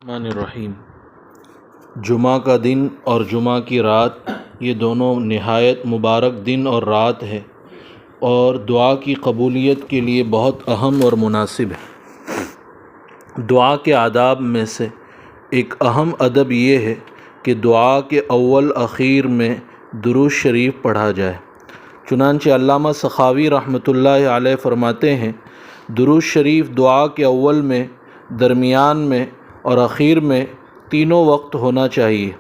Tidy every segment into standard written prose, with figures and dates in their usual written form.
الرحمن الرحیم۔ جمعہ کا دن اور جمعہ کی رات یہ دونوں نہایت مبارک دن اور رات ہے اور دعا کی قبولیت کے لیے بہت اہم اور مناسب ہے۔ دعا کے آداب میں سے ایک اہم ادب یہ ہے کہ دعا کے اول اخیر میں درود شریف پڑھا جائے۔ چنانچہ علامہ سخاوی رحمۃ اللہ علیہ فرماتے ہیں، درود شریف دعا کے اول میں، درمیان میں اور اخیر میں تینوں وقت ہونا چاہیے۔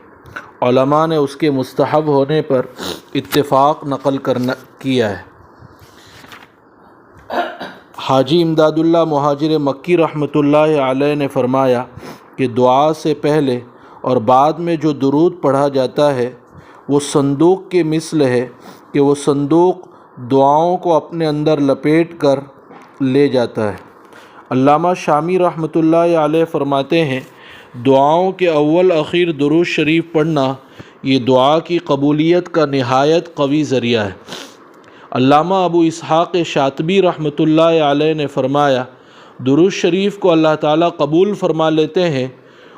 علماء نے اس کے مستحب ہونے پر اتفاق نقل کیا ہے۔ حاجی امداد اللہ مہاجر مکی رحمۃ اللہ علیہ نے فرمایا کہ دعا سے پہلے اور بعد میں جو درود پڑھا جاتا ہے وہ صندوق کے مثل ہے کہ وہ صندوق دعاؤں کو اپنے اندر لپیٹ کر لے جاتا ہے۔ علامہ شامی رحمۃ اللہ علیہ فرماتے ہیں، دعاؤں کے اول اخیر درود شریف پڑھنا یہ دعا کی قبولیت کا نہایت قوی ذریعہ ہے۔ علامہ ابو اسحاق شاطبی رحمۃ اللہ علیہ نے فرمایا، درود شریف کو اللہ تعالیٰ قبول فرما لیتے ہیں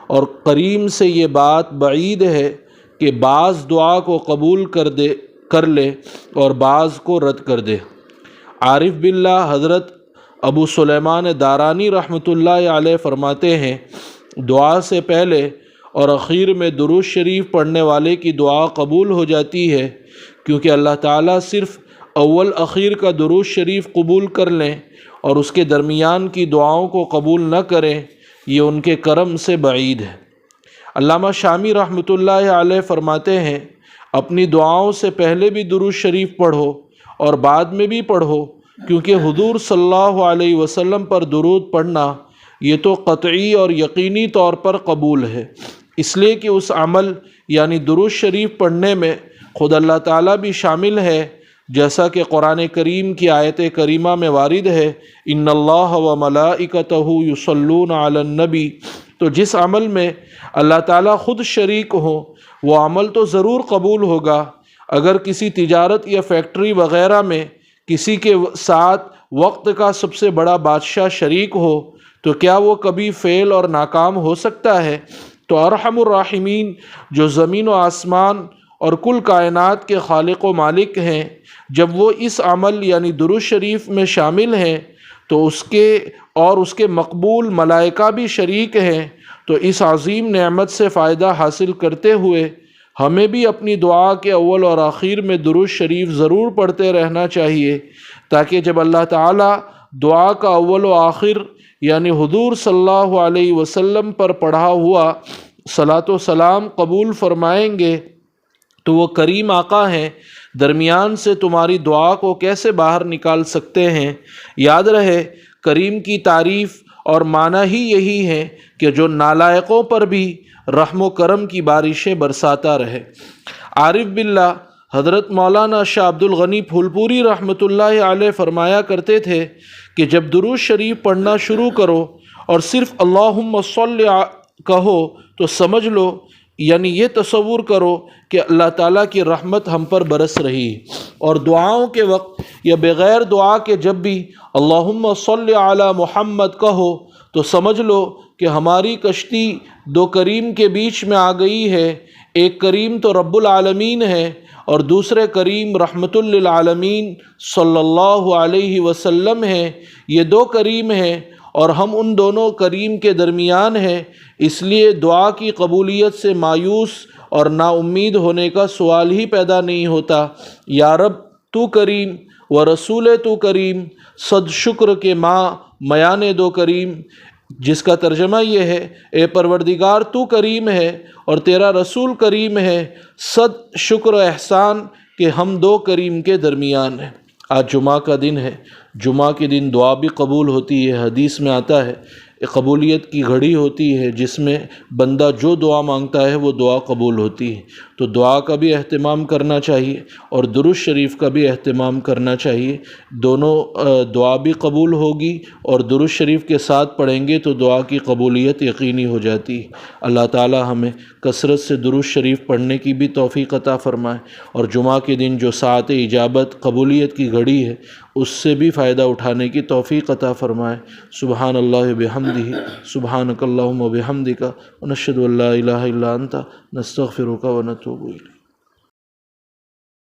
اور کریم سے یہ بات بعید ہے کہ بعض دعا کو قبول کر لے اور بعض کو رد کر دے۔ عارف باللہ حضرت ابو سلیمان دارانی رحمۃ اللہ علیہ فرماتے ہیں، دعا سے پہلے اور اخیر میں درود شریف پڑھنے والے کی دعا قبول ہو جاتی ہے، کیونکہ اللہ تعالیٰ صرف اول اخیر کا درود شریف قبول کر لیں اور اس کے درمیان کی دعاؤں کو قبول نہ کریں، یہ ان کے کرم سے بعید ہے۔ علامہ شامی رحمۃ اللہ علیہ فرماتے ہیں، اپنی دعاؤں سے پہلے بھی درود شریف پڑھو اور بعد میں بھی پڑھو، کیونکہ حضور صلی اللہ علیہ وسلم پر درود پڑھنا یہ تو قطعی اور یقینی طور پر قبول ہے، اس لیے کہ اس عمل یعنی درود شریف پڑھنے میں خود اللہ تعالیٰ بھی شامل ہے، جیسا کہ قرآن کریم کی آیت کریمہ میں وارد ہے، ان اللہ و ملائکتہ یصلون علی النبی۔ تو جس عمل میں اللہ تعالیٰ خود شریک ہو وہ عمل تو ضرور قبول ہوگا۔ اگر کسی تجارت یا فیکٹری وغیرہ میں کسی کے ساتھ وقت کا سب سے بڑا بادشاہ شریک ہو تو کیا وہ کبھی فیل اور ناکام ہو سکتا ہے؟ تو ارحم الراحمین جو زمین و آسمان اور کل کائنات کے خالق و مالک ہیں، جب وہ اس عمل یعنی درود شریف میں شامل ہیں تو اس کے مقبول ملائکہ بھی شریک ہیں، تو اس عظیم نعمت سے فائدہ حاصل کرتے ہوئے ہمیں بھی اپنی دعا کے اول اور آخر میں درود شریف ضرور پڑھتے رہنا چاہیے، تاکہ جب اللہ تعالیٰ دعا کا اول و آخر یعنی حضور صلی اللہ علیہ وسلم پر پڑھا ہوا صلاۃ و سلام قبول فرمائیں گے تو وہ کریم آقا ہیں، درمیان سے تمہاری دعا کو کیسے باہر نکال سکتے ہیں؟ یاد رہے، کریم کی تعریف اور معنی ہی یہی ہے کہ جو نالائقوں پر بھی رحم و کرم کی بارشیں برساتا رہے۔ عارف باللہ حضرت مولانا شاہ عبد الغنی پھولپوری رحمۃ اللہ علیہ فرمایا کرتے تھے کہ جب درود شریف پڑھنا شروع کرو اور صرف اللہم صلی کہو تو سمجھ لو، یعنی یہ تصور کرو کہ اللہ تعالیٰ کی رحمت ہم پر برس رہی ہے، اور دعاؤں کے وقت یا بغیر دعا کے جب بھی اللہم صلی علی محمد کہو تو سمجھ لو کہ ہماری کشتی دو کریم کے بیچ میں آ گئی ہے، ایک کریم تو رب العالمین ہے اور دوسرے کریم رحمت للعالمین صلی اللہ علیہ وسلم ہیں۔ یہ دو کریم ہیں اور ہم ان دونوں کریم کے درمیان ہیں، اس لیے دعا کی قبولیت سے مایوس اور نا امید ہونے کا سوال ہی پیدا نہیں ہوتا۔ یا رب تو کریم و رسول تو کریم، صد شکر کے ماں میان دو کریم، جس کا ترجمہ یہ ہے، اے پروردگار تو کریم ہے اور تیرا رسول کریم ہے، صد شکر و احسان کہ ہم دو کریم کے درمیان ہیں۔ آج جمعہ کا دن ہے، جمعہ کے دن دعا بھی قبول ہوتی ہے۔ حدیث میں آتا ہے قبولیت کی گھڑی ہوتی ہے جس میں بندہ جو دعا مانگتا ہے وہ دعا قبول ہوتی ہے۔ تو دعا کا بھی اہتمام کرنا چاہیے اور درود شریف کا بھی اہتمام کرنا چاہیے۔ دونوں دعا بھی قبول ہوگی اور درود شریف کے ساتھ پڑھیں گے تو دعا کی قبولیت یقینی ہو جاتی ہے۔ اللہ تعالی ہمیں کثرت سے درود شریف پڑھنے کی بھی توفیق عطا فرمائے، اور جمعہ کے دن جو ساعت اجابت قبولیت کی گھڑی ہے اس سے بھی فائدہ اٹھانے کی توفیق عطا فرمائے۔ سبحان اللہ بحمدہ، سبحانک اللہم وبحمدک، ونشہد ان لا الہ الا انت، نستغفرک ونتوب الیک۔